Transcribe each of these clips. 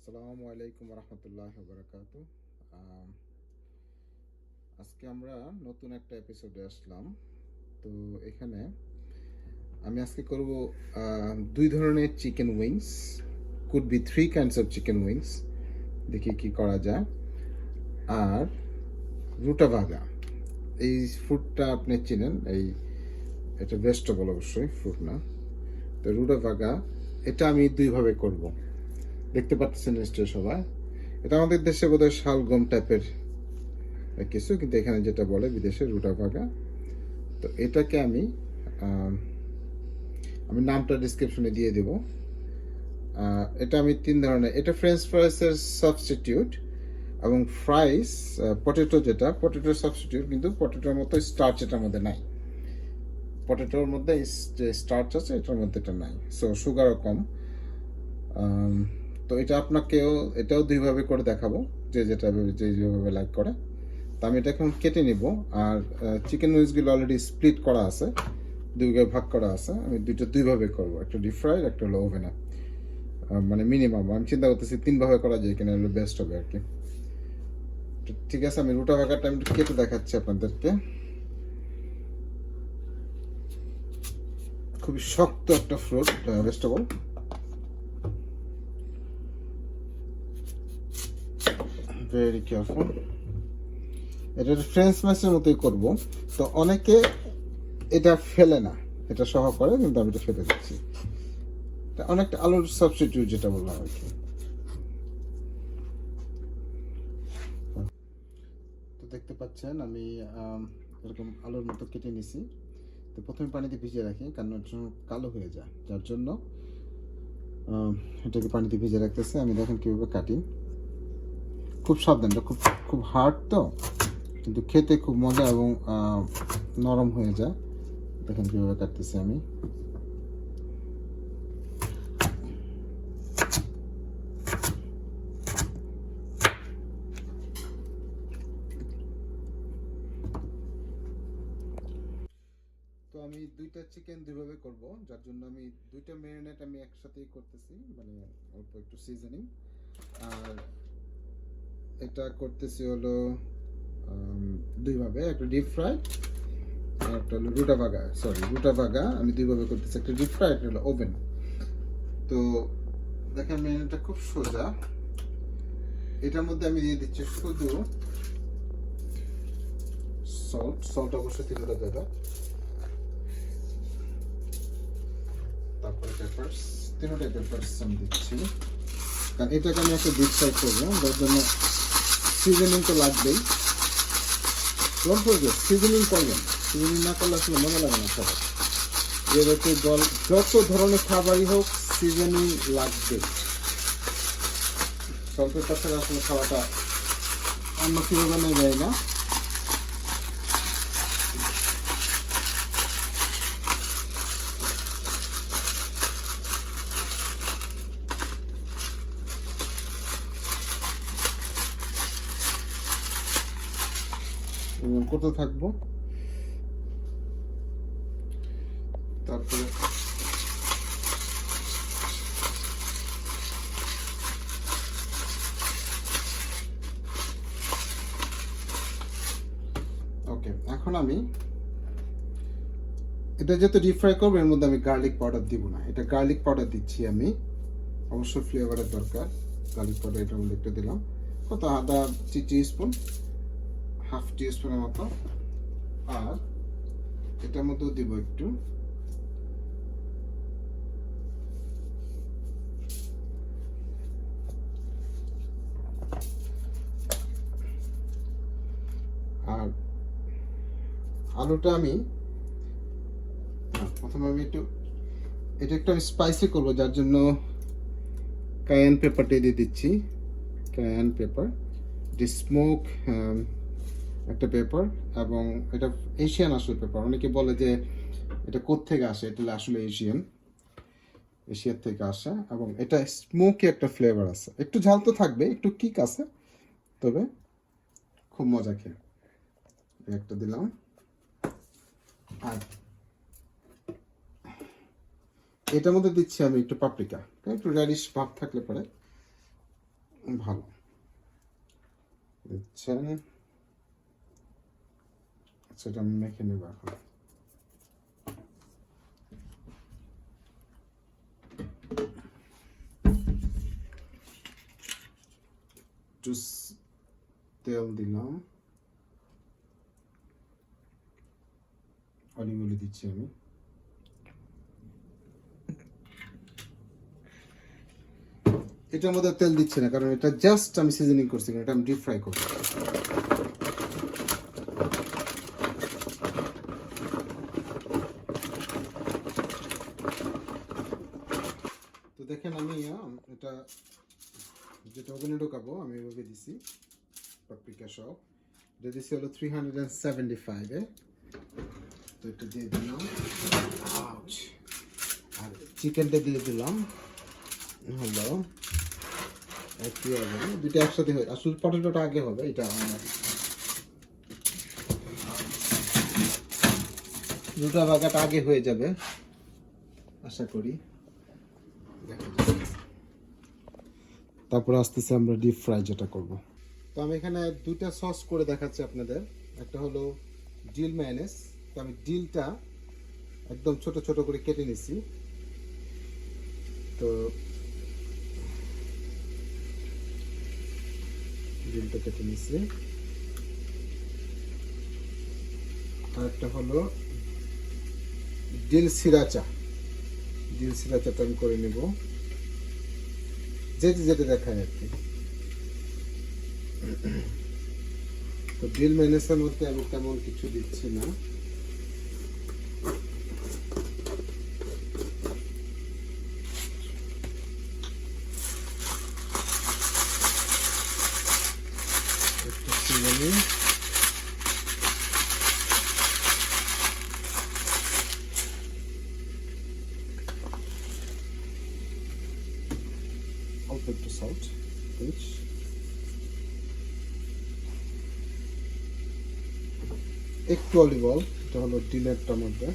আসসালামু আলাইকুম রহমতুল্লাহ বারাকাত। আজকে আমরা নতুন একটা এপিসোডে আসলাম। তো এখানে আমি আজকে করব দুই ধরনের chicken wings, could be three kinds of chicken wings. দেখি কি করা যায়। আর রুটাবাগা, এই ফ্রুটটা আপনি চিনেন, এটা ভেজিটেবল অবশ্যই, ফ্রুট না। তো রুটাবাগা এটা আমি দুইভাবে করব, দেখতে পাচ্ছেন নিশ্চয়ই সবাই। এটা আমাদের দেশে বোধহয় শালগম টাইপের কিছু, কিন্তু এখানে যেটা বলে বিদেশে রুটাভাগা। তো এটাকে আমি আমি নামটা ডিসক্রিপশনে দিয়ে দেব। এটা আমি তিন ধরনের, এটা ফ্রেঞ্চ ফ্রাইসের সাবস্টিটিউট এবং ফ্রাইস পটেটো, যেটা পটেটোর সাবস্টিটিউট, কিন্তু পটেটোর মতো স্টার্চ এটার মধ্যে নাই। পটেটোর মধ্যে যে স্টার্চ আছে এটার মধ্যে এটা নাই, সো সুগারও কম। তো এটা আপনাকেও এটাও দুইভাবে করে দেখাবো, যে যেভাবে লাইক করে। তো আমি এটা এখন কেটে নিব। আর চিকেন উইংসগুলো অলরেডি স্প্লিট করা আছে, দুই ভাগে ভাগ করা আছে। আমি দুইভাবে করবো, একটা ডিপ ফ্রাই, একটা হলো ওভেনে। মানে মিনিমাম আমি চিন্তা করতেছি তিনভাবে করা যায় কিনা, হলো বেস্ট হবে আর কি। ঠিক আছে, আমি রুটা ভাগাটা আমি কেটে দেখাচ্ছি আপনাদেরকে। খুবই শক্ত একটা ফ্রুট, ভেজিটেবল। Very careful. এটা ফ্রেঞ্চ ফ্রাইসের মতোই করবো। তো অনেকে এটা ফেলে না, এটা সহ করে, কিন্তু আমি এটা ফেলে দিচ্ছি। অনেকটা আলুর সাবস্টিটিউট যেটা বললাম আর কি। তো দেখতে পাচ্ছেন আমি এরকম আলুর মতো কেটে নিছি। তো প্রথমে পানিতে ভিজিয়ে রাখি, কারণ এটা কালো হয়ে যায়, যার জন্য এটাকে পানিতে ভিজিয়ে রাখতেছে। আমি দেখেন কীভাবে কাটি, খুব সাবধান, এটা খুব খুব হার্ড, তো কিন্তু খেতে খুব মজা এবং নরম হয়ে যায়। দেখেন কীভাবে কাটতেছি আমি। তো আমি দুইটা চিকেন দুইভাবে করব, যার জন্য আমি দুইটা ম্যারিনেট আমি একসাথেই করতেছি, মানে অল্প একটু সিজনিং। আর এটা করতেছি হলো দুইভাবে, একটা ডিপ ফ্রাই আর একটা হলো রুটাভাগা আমি দুইভাবে করতেছি, একটা ডিপ ফ্রাই, একটা হলো ওভেন। তো দেখেন ম্যারিনেটটা খুব সোজা। এটার মধ্যে আমি দিয়ে দিচ্ছি শুধু সল্ট অবশ্যই তিনটা দেবে, তারপরে পেপারস, তিনটা পেপারস আমি দিচ্ছি, কারণ এটাকে আমি একটা ডিপ ফ্রাই করবো, যার জন্য সিজনিং তো লাগবেই। ডোন্ট ফরগেট, সিজনিং করবেন, সিজনিং না করলে আসলে মজা লাগে না খাবার। যত ধরনের খাবারই হোক, সিজনিং লাগবে। সল্টের কাছে আসলে খাওয়াটা অন্য কিভাবে নেওয়া যায় না। করতে থাকবো। তারপরে ওকে, এখন আমি এটা যেহেতু ডিপ ফ্রাই করবো, এর মধ্যে আমি গার্লিক পাউডার দিব না। এটা গার্লিক পাউডার দিচ্ছি আমি, অবশ্যই ফ্লেভারের দরকার। গার্লিক পাউডার এটার মধ্যে একটু দিলাম, কত আদা টিস্পুন, হাফ টিস্পুনের মতো। আর এটার মধ্যেও দিব একটু আর আলুটা আমি প্রথমে আমি এটা একটু আমি স্পাইসি করবো, যার জন্য কায়ান পেপারটা দিয়ে দিচ্ছি। কায়ান পেপার, এটি স্মোক একটা পেপার, এবং এটা এশিয়ান আসলে পেপার। অনেকে বলে যে এটা কোত্থেকে আসে, এটা আসলে এশিয়ার থেকে আসে, এবং এটা স্মোকি একটা ফ্লেভার আছে, একটু ঝাল তো থাকবে, একটু কিক আছে, তবে খুব মজা খেয়ে। একটা দিলাম। আর এটার মধ্যে দিচ্ছি আমি একটু পাপরিকা, একটু রেডিশ ভাব থাকলে পরে ভালো দিচ্ছেন। সেটা আমি মেখে নেব এখন। একটু তেল দিলাম, অলিভ অয়েল দিচ্ছি আমি। এটার মধ্যে তেল দিচ্ছি না, কারণ এটা জাস্ট আমি সিজনিং করছি, এটা আমি ডিপ ফ্রাই করব। তো দেখেন আমি এটা যেটা ওভেনে ঢোকাবো আমি এভাবে দিছি পাপরিকা সহ। এটা দিচ্ছি হলো 375 এ। তো এটা দিয়ে দিলাম, আর চিকেনটা দিয়ে দিলাম হলো একই হবে, দুটো একসাথে হয়। আসলে পটেটোটা আগে হবে, এটা রুটাবাগাটা আগে হয়ে যাবে আশা করি। তারপর আসতেছে আমরা ডিপ ফ্রাই যেটা করব। তো আমি এখানে দুইটা সস করে দেখাচ্ছি আপনাদের। একটা হলো ডিল মায়োনেজ। তো আমি ডিলটা একদম ছোট ছোট করে কেটে নিছি। তো ডিলটা কেটে নিছি। আর একটা হলো ডিল সিরাচা। ডিল সিরাচাটা আমি করে নেব, যেটা যেটা দেখায় আর কি। তো ডিল মায়োনেজের মধ্যে আমি তেমন কিছু দিচ্ছি না। অল্প একটু সল্ট, একটু অলিভ অয়েল, এটা হলো ডিলেরটার মধ্যে।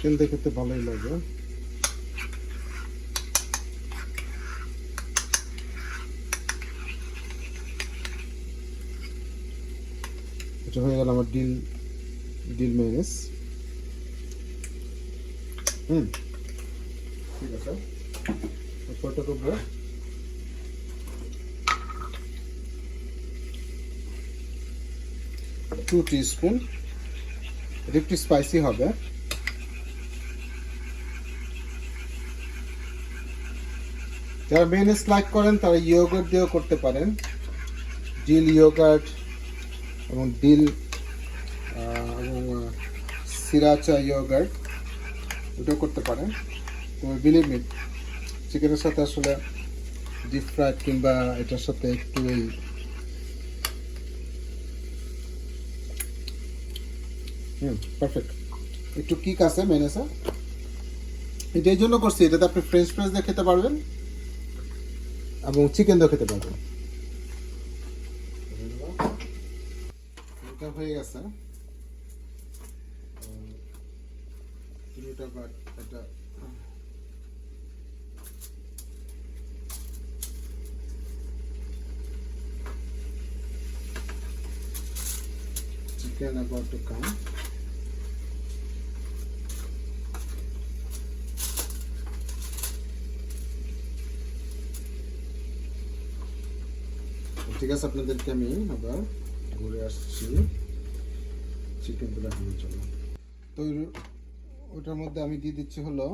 চিকেন দিয়ে খেতে ভালোই লাগে। এটা হয়ে গেল আমার ডিল মায়োনেজ। ঠিক আছে, এরপরটা করবো 2 টিস্পুন। এটা একটু স্পাইসি হবে। যারা মেয়োনেজ লাইক করেন তারা ইয়োগার্ট দিয়েও করতে পারেন, ডিল ইয়োগার্ট এবং ডিল এবং সিরাচা ইয়োগার্ট, ওটাও করতে পারেন। তো বিলিভ মি, চিকেনের সাথে আসলে ডিপ ফ্রাইড কিংবা এটার সাথে একটু এই পারফেক্ট একটু কিক আছে মেয়োনেজে। এটা এই জন্য করছি, এটাতে আপনি ফ্রেঞ্চ ফ্রাইজ দিয়ে খেতে পারবেন এবং চিকেন দিয়েও খেতে পারবেন। এটা হয়ে গেছে। এটা chicken about to come. ঠিক আছে, আপনাদেরকে আমি আবার ঘুরে আসছি চিকেন দেখানোর জন্য। তো ওটার মধ্যে আমি দিয়ে দিচ্ছি হলো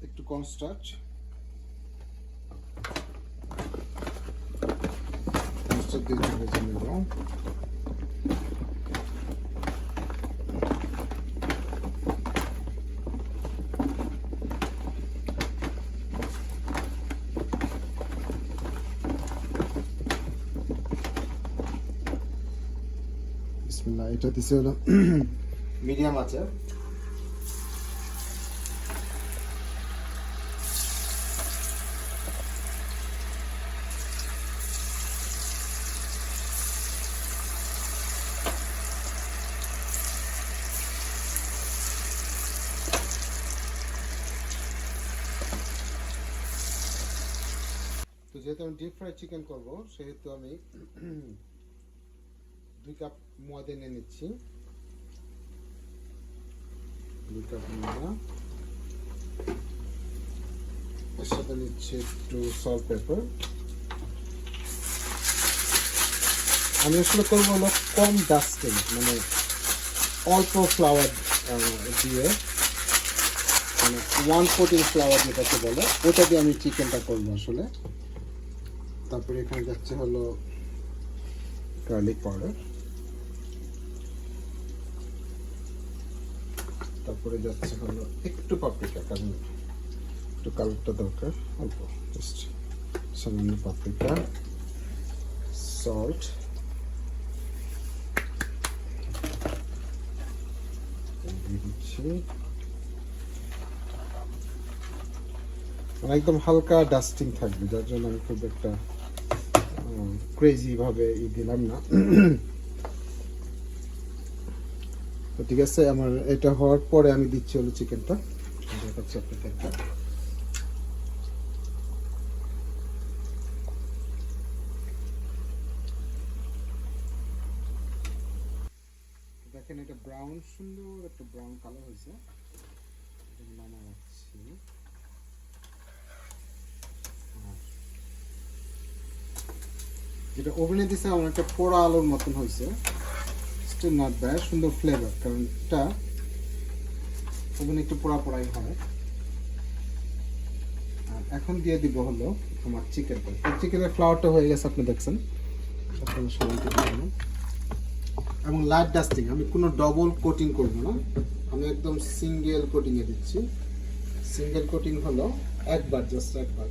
একটু কর্নস্টার্চ। দিয়ে ভেজে নেব। বিসমিল্লাহ। এটা দিছে হলো মিডিয়াম আছে। তো যেহেতু আমি ডিপ ফ্রাই চিকেন করবো, সেহেতু আমি 2 কাপ ময়দা নিয়ে নিচ্ছি। 2 কাপ ময়দা, এর সাথে নিচ্ছি একটু সল্ট পেপার। আমি আসলে করবো হলো কম ডাস্টিং, মানে অল্প ফ্লাওয়ার দিয়ে, মানে 1 কোটিং ফ্লাওয়ার যেটাকে বলে, ওটা দিয়ে আমি চিকেনটা করবো আসলে। তারপরে এখানে যাচ্ছে হলো গার্লিক পাউডার, তারপরে যাচ্ছে হলো একটু পাপরিকা, কারণ একটু কালারটা দরকার, অল্প জাস্ট সামান্য পাপরিকা, সল্ট, দিয়ে দিচ্ছি। মানে একদম হালকা ডাস্টিং থাকবে, যার জন্য আমি খুব একটা ক্রেজি ভাবে দিলাম না। তো ঠিক আছে, আমার এটা হওয়ার পরে আমি দিচ্ছি হলো চিকেনটা, দেখাচ্ছি আপনাদেরকে। দেখেন এটা ব্রাউন, সুন্দর একটা ব্রাউন কালার হয়েছে। নামা রাখছি। যেটা ওভেনে দিছে আমার একটা পোড়া আলুর মতন হয়েছে, স্টিল নট ব্যাড, সুন্দর ফ্লেভার, কারণ এটা ওভেনে একটু পোড়া পোড়াই হয়। আর এখন দিয়ে দিব হলো আমার চিকেনটা। চিকেনের ফ্লাওয়ারটা হয়ে গেছে, আপনি দেখছেন। আপনার সবাইকে দিলাম, এবং লাইট ডাস্টিং, আমি কোনো ডবল কোটিং করব না, আমি একদম সিঙ্গেল কোটিংয়ে দিচ্ছি। সিঙ্গেল কোটিং হলো একবার, জাস্ট একবার।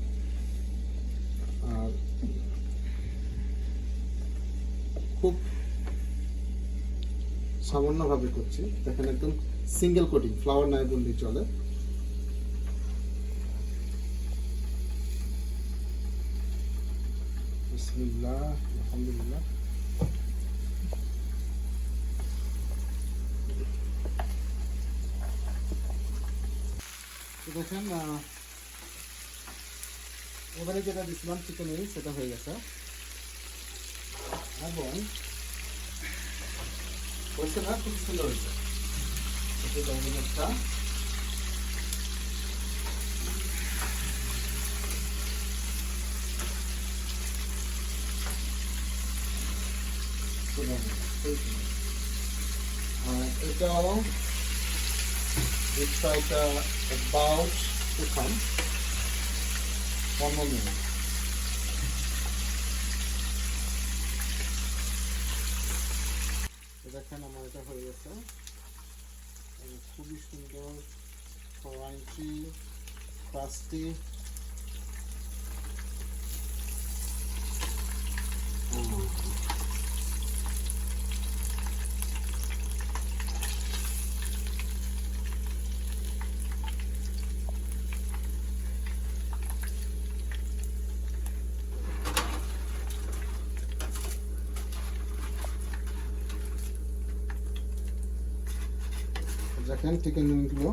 আর খুব সামান্যভাবে করছি, দেখেন একদম সিঙ্গেল কোটিং, ফ্লাওয়ার নাই বললেই চলে। বিসমিল্লাহ, আলহামদুলিল্লাহ। দেখেন ওখানে যেটা দিচ্ছিলাম চিকেন উইংস, সেটা হয়ে গেছে। এবং হয়েছে না, খুব সুন্দর হয়েছে এটাও এটা about to come 1 more minute. দেখেন আমার এটা হয়ে গেছে, খুবই সুন্দর ক্রাঞ্চি ক্রাস্টি। দেখেন চিকেন উইংগুলো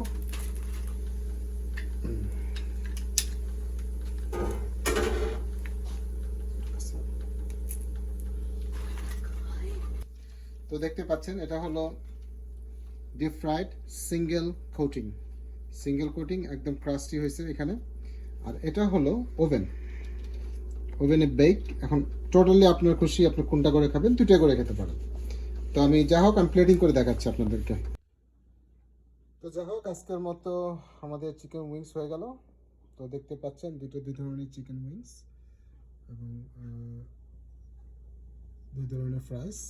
তো দেখতে পাচ্ছেন, এটা হলো ডিপ ফ্রাইড সিঙ্গেল কোটিং, একদম ক্রাস্টি হয়েছে এখানে। আর এটা হলো ওভেনে বেক। এখন টোটালি আপনার খুশি, আপনি কোনটা করে খাবেন, 2টা করে খেতে পারেন। তো আমি যা হোক, আমি প্লেটিং করে দেখাচ্ছি আপনাদেরকে। তো যাই হোক, আজকের মতো আমাদের চিকেন উইংস হয়ে গেল। তো দেখতে পাচ্ছেন 2 ধরনের চিকেন উইংস এবং 2 ধরনের ফ্রাইস।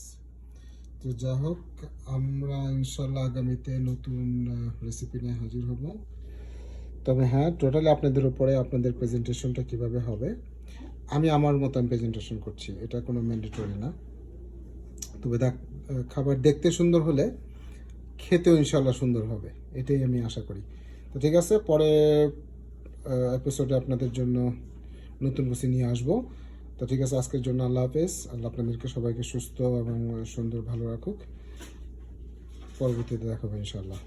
তো যাই হোক, আমরা ইনশাল্লাহ আগামীতে নতুন রেসিপি নিয়ে হাজির হব। তবে হ্যাঁ, টোটালি আপনাদের উপরে, আপনাদের প্রেজেন্টেশনটা কিভাবে হবে, আমি আমার মতন প্রেজেন্টেশন করছি, এটা কোনো ম্যান্ডেটরি না। তবে খাবার দেখতে সুন্দর হলে খেতেও ইনশাল্লাহ সুন্দর হবে, এটাই আমি আশা করি। তো ঠিক আছে, পরে এপিসোডে আপনাদের জন্য নতুন কিছু নিয়ে আসবো। তো ঠিক আছে, আজকের জন্য আল্লাহ হাফেজ। আল্লাহ আপনাদেরকে সবাইকে সুস্থ এবং সুন্দর ভালো রাখুক। পরবর্তীতে দেখাবো ইনশাল্লাহ।